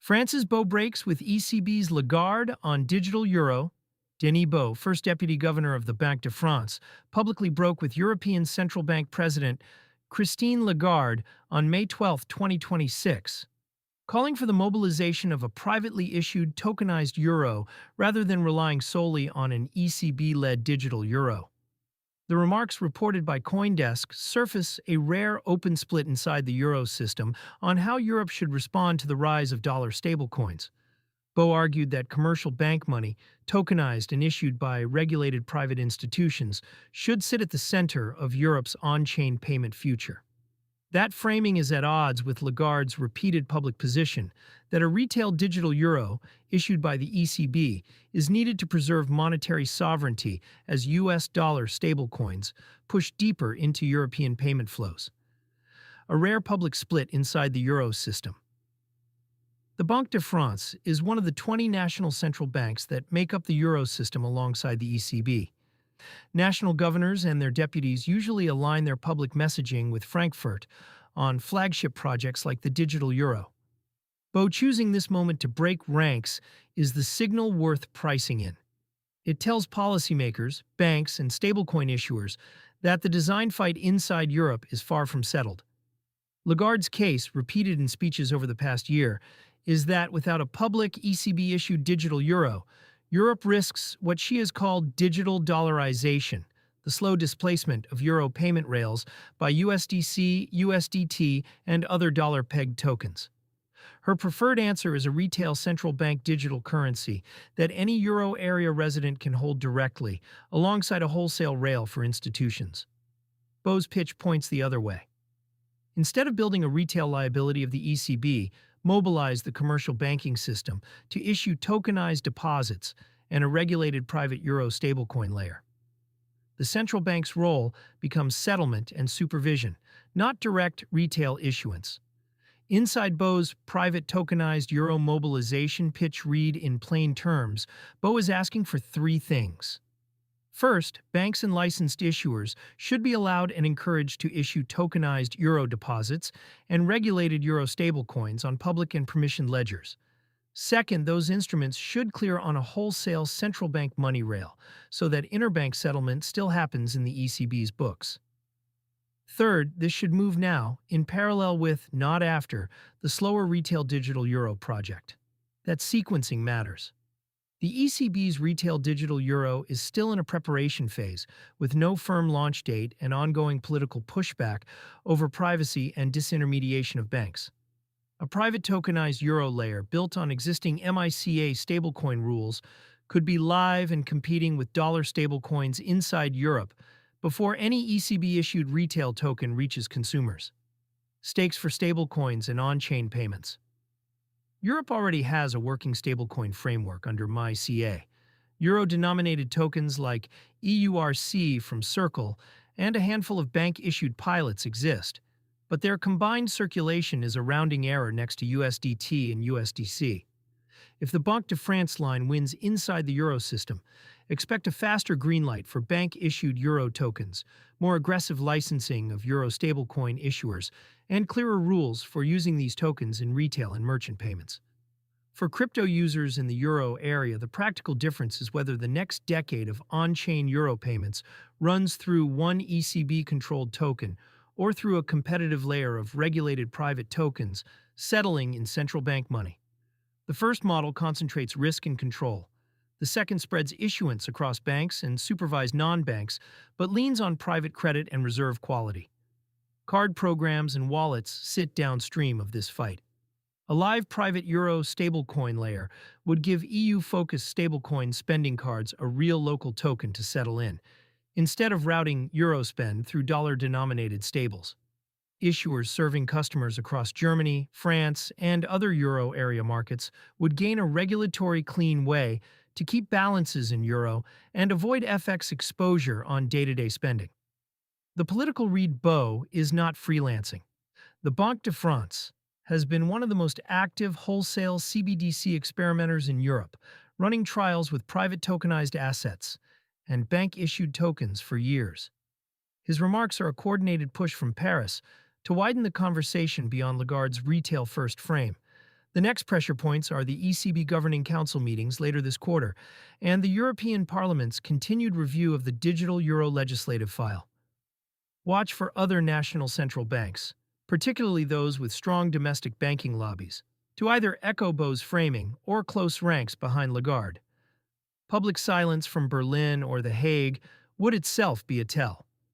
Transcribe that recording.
France's Beau breaks with ECB's Lagarde on digital euro. Denis, first deputy governor of the Banque de France, publicly broke with European Central Bank President Christine Lagarde on May 12, 2026, calling for the mobilization of a privately issued tokenized euro rather than relying solely on an ECB-led digital euro. The remarks reported by CoinDesk surface a rare open split inside the euro system on how Europe should respond to the rise of dollar stablecoins. Beau argued that commercial bank money, tokenized and issued by regulated private institutions, should sit at the center of Europe's on-chain payment future. That framing is at odds with Lagarde's repeated public position that a retail digital euro, issued by the ECB, is needed to preserve monetary sovereignty as US dollar stablecoins push deeper into European payment flows. A rare public split inside the euro system. The Banque de France is one of the 20 national central banks that make up the euro system alongside the ECB. National governors and their deputies usually align their public messaging with Frankfurt on flagship projects like the digital euro. Beau choosing this moment to break ranks is the signal worth pricing in. It tells policymakers, banks, and stablecoin issuers that the design fight inside Europe is far from settled. Lagarde's case, repeated in speeches over the past year, is that without a public ECB-issued digital euro, Europe risks what she has called digital dollarization, the slow displacement of euro payment rails by USDC, USDT, and other dollar-pegged tokens. Her preferred answer is a retail central bank digital currency that any euro area resident can hold directly, alongside a wholesale rail for institutions. Beau's pitch points the other way. Instead of building a retail liability of the ECB, mobilize the commercial banking system to issue tokenized deposits and a regulated private euro stablecoin layer. The central bank's role becomes settlement and supervision, not direct retail issuance. Inside Beau's private tokenized euro mobilization pitch read in plain terms, Beau is asking for three things. First, banks and licensed issuers should be allowed and encouraged to issue tokenized euro deposits and regulated euro stablecoins on public and permissioned ledgers. Second, those instruments should clear on a wholesale central bank money rail so that interbank settlement still happens in the ECB's books. Third, this should move now, in parallel with, not after, the slower retail digital euro project. That sequencing matters. The ECB's retail digital euro is still in a preparation phase, with no firm launch date and ongoing political pushback over privacy and disintermediation of banks. A private tokenized euro layer built on existing MiCA stablecoin rules could be live and competing with dollar stablecoins inside Europe before any ECB-issued retail token reaches consumers. Stakes for stablecoins and on-chain payments. Europe already has a working stablecoin framework under MiCA. Euro-denominated tokens like EURC from Circle and a handful of bank-issued pilots exist, but their combined circulation is a rounding error next to USDT and USDC. If the Banque de France line wins inside the euro system, expect a faster green light for bank-issued euro tokens, more aggressive licensing of euro stablecoin issuers, and clearer rules for using these tokens in retail and merchant payments. For crypto users in the euro area, the practical difference is whether the next decade of on-chain euro payments runs through one ECB-controlled token or through a competitive layer of regulated private tokens settling in central bank money. The first model concentrates risk and control. The second spreads issuance across banks and supervised non-banks, but leans on private credit and reserve quality. Card programs and wallets sit downstream of this fight. A live private euro stablecoin layer would give EU-focused stablecoin spending cards a real local token to settle in, instead of routing euro spend through dollar-denominated stables. Issuers serving customers across Germany, France, and other euro area markets would gain a regulatory clean way to keep balances in euro and avoid FX exposure on day-to-day spending. The political read Beau is not freelancing. The Banque de France has been one of the most active wholesale CBDC experimenters in Europe, running trials with private tokenized assets and bank-issued tokens for years. His remarks are a coordinated push from Paris to widen the conversation beyond Lagarde's retail-first frame. The next pressure points are the ECB Governing Council meetings later this quarter and the European Parliament's continued review of the digital euro legislative file. Watch for other national central banks, particularly those with strong domestic banking lobbies, to either echo Beau's framing or close ranks behind Lagarde. Public silence from Berlin or The Hague would itself be a tell.